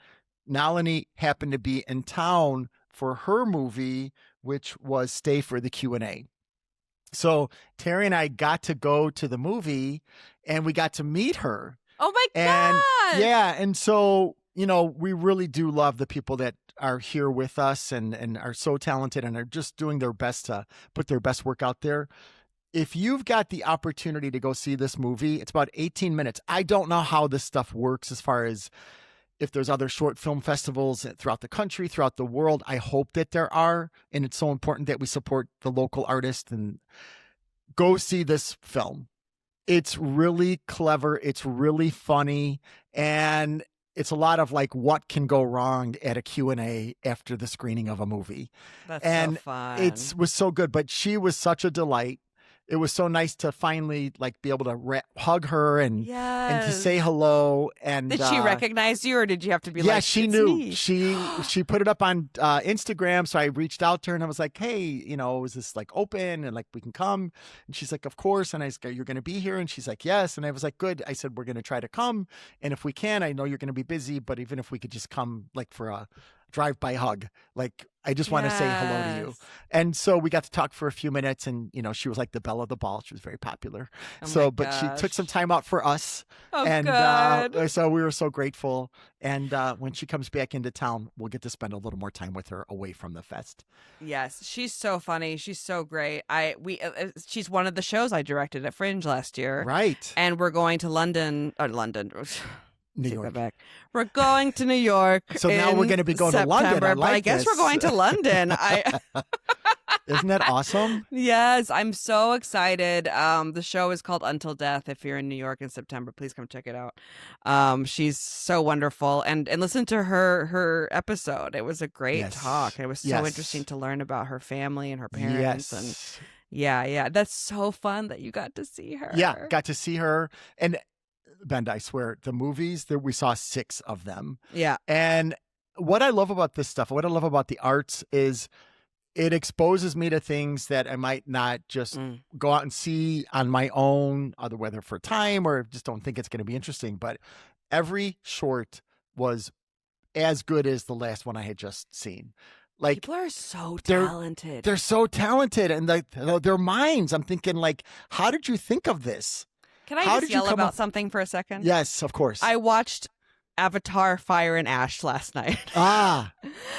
Nalini happened to be in town for her movie, which was Stay for the Q&A. So Terry and I got to go to the movie, and we got to meet her. Oh my And God. yeah, and so we really do love the people that are here with us and are so talented and are just doing their best to put their best work out there. If you've got the opportunity to go see this movie, it's about 18 minutes. I don't know how this stuff works as far as if there's other short film festivals throughout the country, throughout the world. I hope that there are. And it's so important that we support the local artists and go see this film. It's really clever. It's really funny. And it's a lot of like what can go wrong at a Q&A after the screening of a movie. That's And so fun. it was so good. But she was such a delight. it was so nice to finally like be able to hug her and to say Yes. hello. And Did she recognize you, or did you have to be yeah, like, she it's knew. me? She put it up on Instagram, so I reached out to her and I was like, "Hey, is this like open and like we can come?" And she's like, "Of course." And I was like, "You're going to be here?" And she's like, "Yes." And I was like, "Good." I said, "We're going to try to come, and if we can, I know you're going to be busy, but even if we could just come like for a drive-by hug, like I just want to say hello to you." Yes. And so we got to talk for a few minutes, and she was like the belle of the ball. She was very popular. Oh my So, but she took some gosh. time out for us, Oh, and good. so we were so grateful. And when she comes back into town, we'll get to spend a little more time with her away from the fest. Yes, she's so funny. She's so great. She's one of the shows I directed at Fringe last year, Right, and we're going to London. Or London. New Take that York. back. We're going to New York So now we're in going to be going to London. I September, but I like guess we're this. going to London. I Isn't that awesome? Yes, I'm so excited. The show is called Until Death. If you're in New York in September, please come check it out. She's so wonderful, and listen to her episode. It was a great Yes. talk. It was so interesting Yes. to learn about her family and her parents, and Yes. yeah, that's so fun that you got to see her. Yeah, got to see her. And Benda, I swear, the movies that we saw 6 of them. Yeah, And what I love about this stuff, what I love about the arts is it exposes me to things that I might not just Mm. go out and see on my own, either whether for time or just don't think it's going to be interesting. But every short was as good as the last one I had just seen. Like people are so they're talented. they're so talented, and like their minds. I'm thinking, like, how did you think of this? Can I How just did you yell come about up? something for a second? Yes, of course. I watched Avatar: Fire and Ash last night. Ah,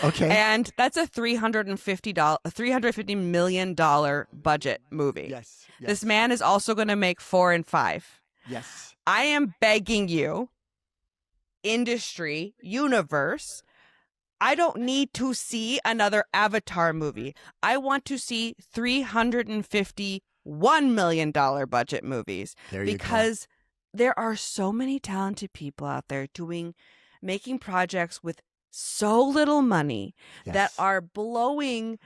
okay. And that's a $350 million budget movie. Yes. This man is also going to make 4 and 5. Yes. I am begging you, industry, universe, I don't need to see another Avatar movie. I want to see $351 million budget movies. There you go. Because there are so many talented people out there making projects with so little money that Yes. are blowing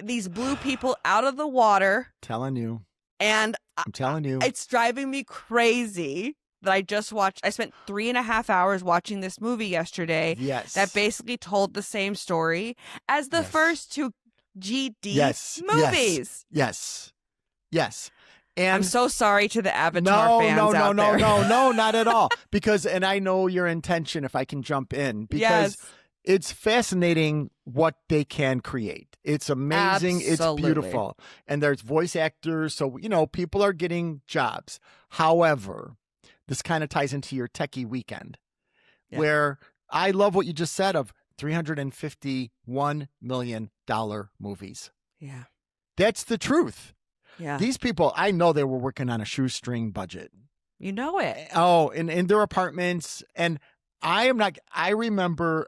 these blue people out of the water. Telling you. And I'm telling you. it's driving me crazy that I spent 3.5 hours watching this movie yesterday Yes. that basically told the same story as the Yes. first 2 GD Yes. movies. Yes. Yes. And I'm so sorry to the Avatar fans no, out there. no, not at all. Because, and I know your intention, if I can jump in, because Yes. it's fascinating what they can create. It's amazing. Absolutely. It's beautiful. And there's voice actors. So, people are getting jobs. However, this kind of ties into your techie weekend, where I love what you just said of $351 million movies. Yeah. That's the truth. Yeah. These people, I know they were working on a shoestring budget. You know it. Oh, in their apartments. And I remember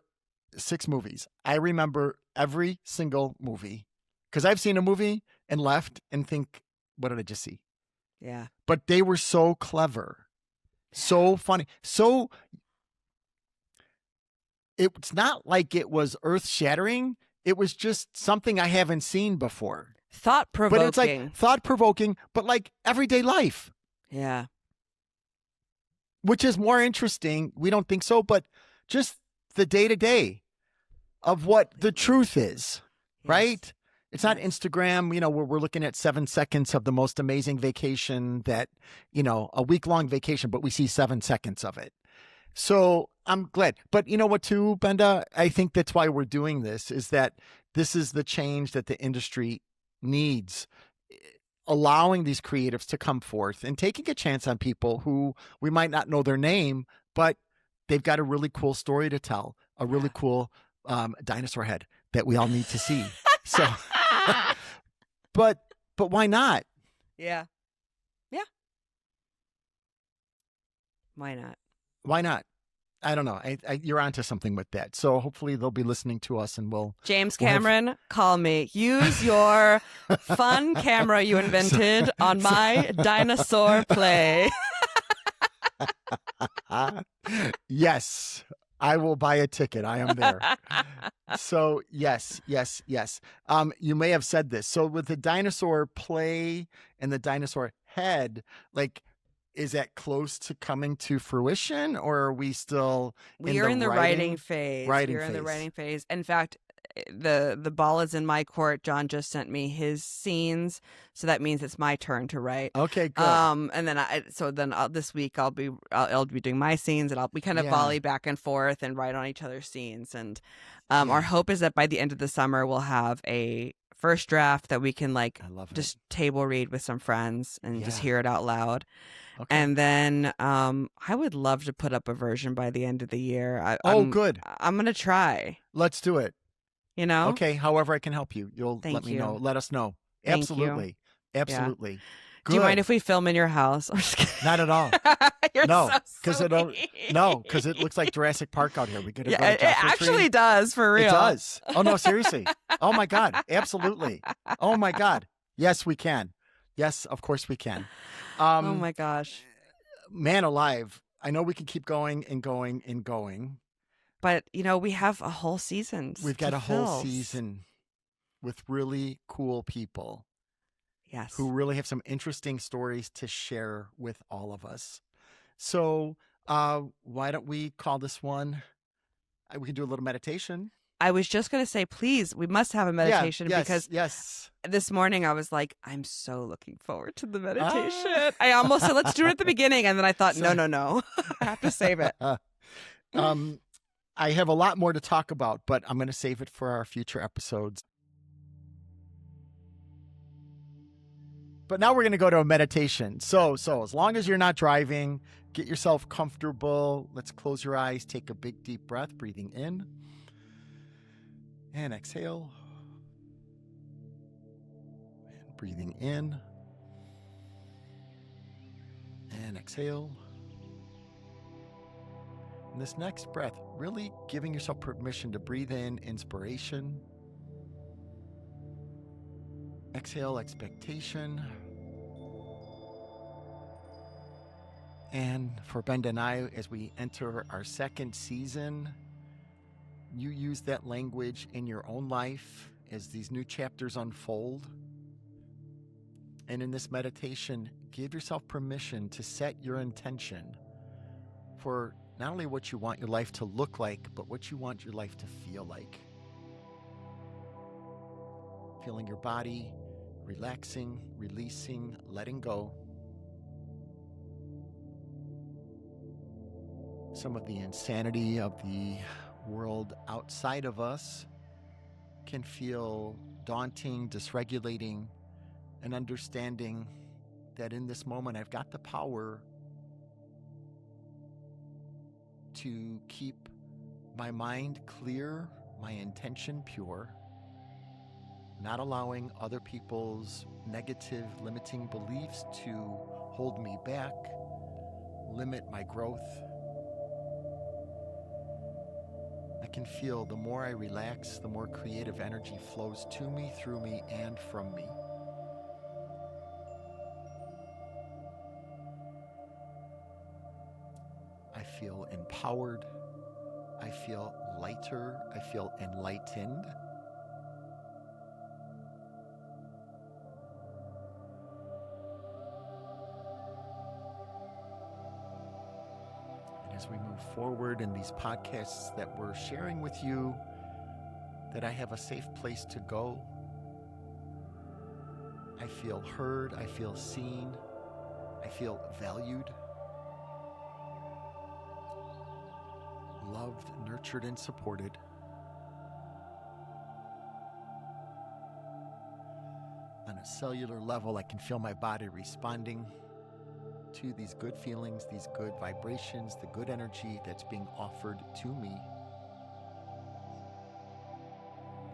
6 movies. I remember every single movie because I've seen a movie and left and think, what did I just see? Yeah. But they were so clever, so funny. So it's not like it was earth shattering. It was just something I haven't seen before. Thought But provoking. it's like thought provoking, but like everyday life, Yeah. which is more interesting. We don't think so, but just the day to day of what the truth is, right? It's not Instagram, where we're looking at 7 seconds of the most amazing vacation that, a week-long vacation, but we see 7 seconds of it. So I'm glad. But you know what, too, Benda? I think that's why we're doing this, is that this is the change that the industry needs, allowing these creatives to come forth and taking a chance on people who we might not know their name, but they've got a really cool story to tell, a really cool dinosaur head that we all need to see. So, but why not? Yeah. Yeah. Why not? Why not? I don't know. You're onto something with that. So hopefully they'll be listening to us, and James Cameron, call me. Use your fun camera you invented on my dinosaur play. Yes, I will buy a ticket. I am there. So yes, yes, yes. You may have said this. So with the dinosaur play and the dinosaur head, like, is that close to coming to fruition, or are we still We in are the in the writing writing phase. We writing are in the phase? writing phase. In fact, the ball is in my court. John just sent me his scenes, so that means it's my turn to write. Okay, good. And then this week I'll be doing my scenes, and we kind of Yeah, volley back and forth and write on each other's scenes. And our yeah. hope is that by the end of the summer we'll have a first draft that we can like I love it. just table read with some friends and just Yeah. hear it out loud. Okay. And then I would love to put up a version by the end of the year. Oh, good. I'm gonna try. Let's do it. You know. Okay. However I can help you, you'll let Thank me know. you. Let us know. Thank you. Absolutely. Yeah. Absolutely. Do you mind Good. if we film in your house? I'm just kidding. Not at all. You're No, so because it don't. sweet. No, because it looks like Jurassic Park out here. We gotta Yeah, go to it Joshua actually Tree. does for It real. does. Oh no, seriously. Oh my God. Absolutely. Oh my God. Yes, we can. Yes, of course we can. Oh my gosh. Man alive. I know we can keep going and going and going. But we have a whole season We've to got a whole fill. season with really cool people Yes. who really have some interesting stories to share with all of us. So, why don't we call this one? We can do a little meditation. I was just going to say, please, we must have a meditation because Yes. this morning I was like, I'm so looking forward to the meditation. Ah. I almost said, let's do it at the beginning. And then I thought, So- no. I have to save it. I have a lot more to talk about, but I'm going to save it for our future episodes. But now we're going to go to a meditation. So as long as you're not driving, get yourself comfortable. Let's close your eyes. Take a big, deep breath, breathing in and exhale. And breathing in and exhale. And this next breath, really giving yourself permission to breathe in inspiration. Exhale, expectation. And for Bente and I, as we enter our second season, you use that language in your own life as these new chapters unfold. And in this meditation, give yourself permission to set your intention for not only what you want your life to look like, but what you want your life to feel like. Feeling your body, relaxing, releasing, letting go. Some of the insanity of the world outside of us can feel daunting, dysregulating, and understanding that in this moment I've got the power to keep my mind clear, my intention pure, not allowing other people's negative, limiting beliefs to hold me back, limit my growth. I can feel the more I relax, the more creative energy flows to me, through me, and from me. I feel empowered. I feel lighter. I feel enlightened. And as we move forward in these podcasts that we're sharing with you, that I have a safe place to go. I feel heard. I feel seen. I feel valued, loved, nurtured, and supported. On a cellular level, I can feel my body responding to these good feelings, these good vibrations, the good energy that's being offered to me.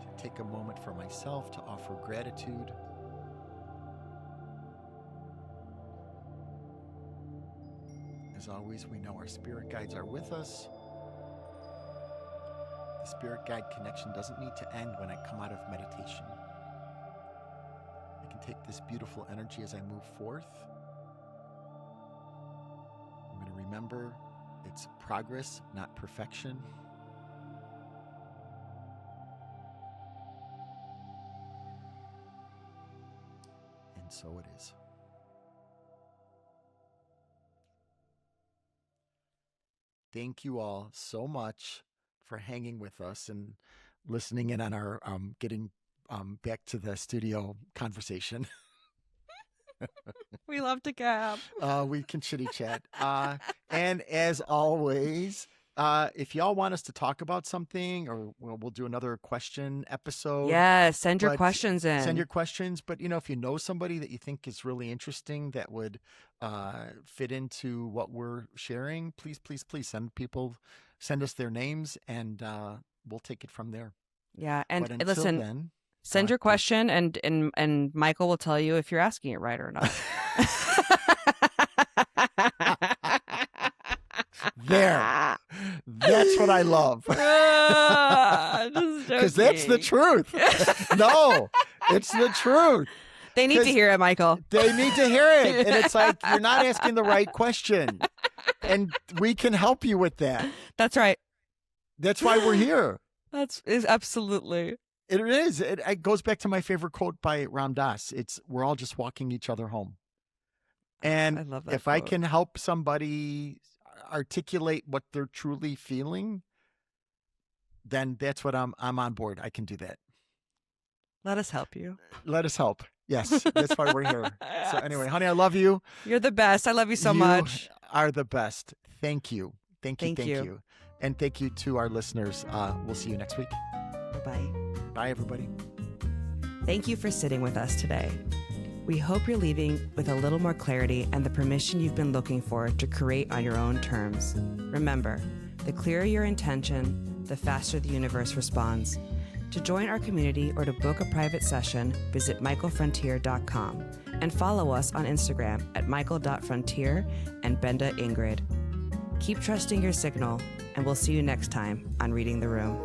To take a moment for myself to offer gratitude. As always, we know our spirit guides are with us. The spirit guide connection doesn't need to end when I come out of meditation. I can take this beautiful energy as I move forth. I'm going to remember it's progress, not perfection. So it is. Thank you all so much for hanging with us and listening in on our getting back to the studio conversation. We love to gab. We can chitty chat. And as always, if y'all want us to talk about something, or we'll do another question episode. Yeah, send your questions in. Send your questions. But, if you know somebody that you think is really interesting that would fit into what we're sharing, please, please, please send us their names, and we'll take it from there. Yeah, and But until listen, then, send your question, and Michael will tell you if you're asking it right or not. There. That's what I love. Because that's the truth. No, it's the truth. They need to hear it, Michael. They need to hear it. And it's like, you're not asking the right question. And we can help you with that. That's right. That's why we're here. Is absolutely. It is. It goes back to my favorite quote by Ram Dass. It's, we're all just walking each other home. And I love that if quote. I can help somebody articulate what they're truly feeling, then that's what I'm on board. I can do that. Let us help you. Let us help. Yes, that's why we're here. So anyway, honey, I love you. You're the best. I love you so much. You are the best. Thank you. Thank you. And thank you to our listeners. We'll see you next week. Bye-bye. Bye, everybody. Thank you for sitting with us today. We hope you're leaving with a little more clarity and the permission you've been looking for to create on your own terms. Remember, the clearer your intention, the faster the universe responds. To join our community or to book a private session, visit michaelfrontier.com and follow us on Instagram at michael.frontier and Benda Ingrid. Keep trusting your signal, and we'll see you next time on Reading the Room.